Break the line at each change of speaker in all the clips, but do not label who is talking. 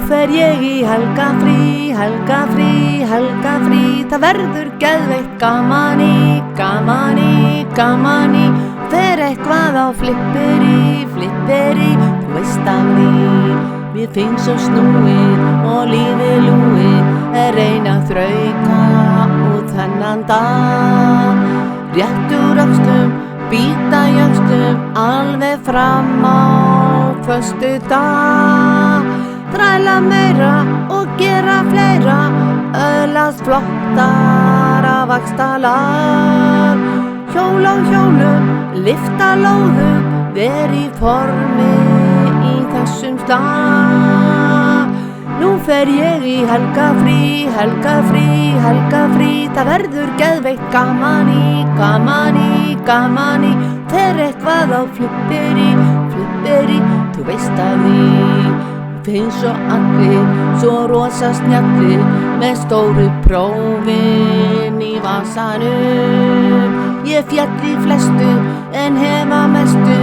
fer ég í helgafrí, helgafrí, helgafrí. Það verður geðveikt gaman í, gaman í, gaman í. Fer eitthvað á flipperi, flipperi, þú veist af því. Mér finnst svo snúið og lífið lúið, reyna að þrauka út þennan dag. Rétt úr öxlum, býta í öxlum, alveg fram á föstudag. Þræla meira og gera fleira, öðlast flottara vaxtalag. Hjóla á hjólum, lyfta lóðum, ver í formi í þessum slag. Nú fer ég í helgafrí, helgafrí, helgafrí. Það verður geðveikt gaman í, gaman í, gaman í. Fer eitthvað á flipperi, flipperi, þú veist af því. Finnst svo allir, svo rosa snjallir, með stóru prófin í vasanum. Ég féll í flestu en hef að mestu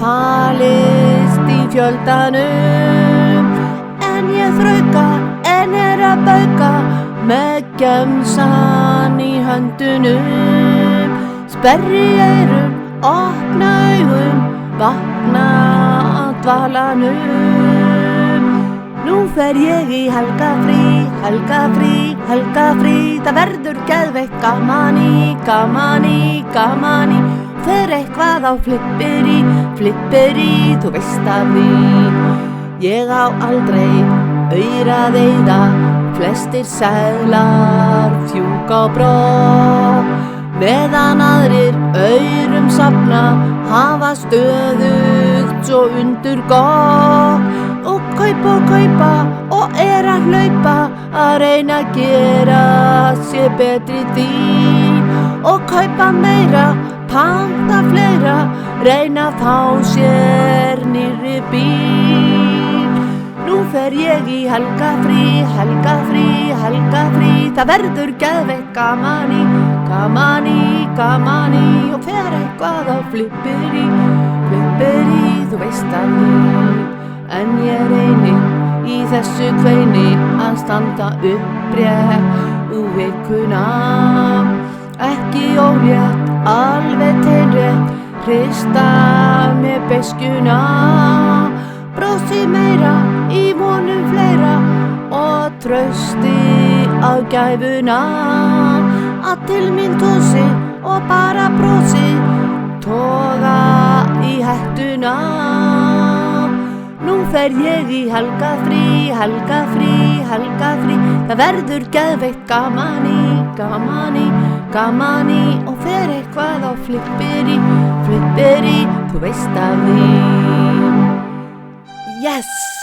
falist í fjöldanum. En ég þrauka, en að bauka, með gemsan í höndunum. Sperri eyrum, opna augum, vakna að dvalanum. Nú fer ég í helgafrí, helgafrí, helgafrí. Það verður geðveikt gaman í, gaman í, gaman í. Fer eitthvað á flipperi, flipperi, þú veist af því. Ég á aldrei aura að eyða, flestir seðlar fjúka á brott. Meðan aðrir aurum safna, hafa stöðugt svo undur gott. Og kaupa og að hlaupa, að reyna að gera sér betri dýr. Og kaupa meira, panta fleira, reyna að fá sér nýrri bíl. Nú fer ég í helgafrí, helgafrí, helgafrí. Það verður geðveikt gaman í, gaman í, gaman í. Og fer eitthvað á flipperi, flipperi, þú veist af því. En ég reyni í þessu kveini að standa upprétt úr vikuna. Ekki ólétt, alveg teinrétt, hrista með beiskjuna. Brosi meira í vonum fleira og trausti á gæfuna. Að til mín tósi og bara brosi, toga í hettuna. Nú fer ég í helgafrí, helgafrí, helgafrí. Það verður geðveikt gaman í, gaman í, gaman í. Og fer eitthvað á flipperi, flipperi, þú veist af því. Yes!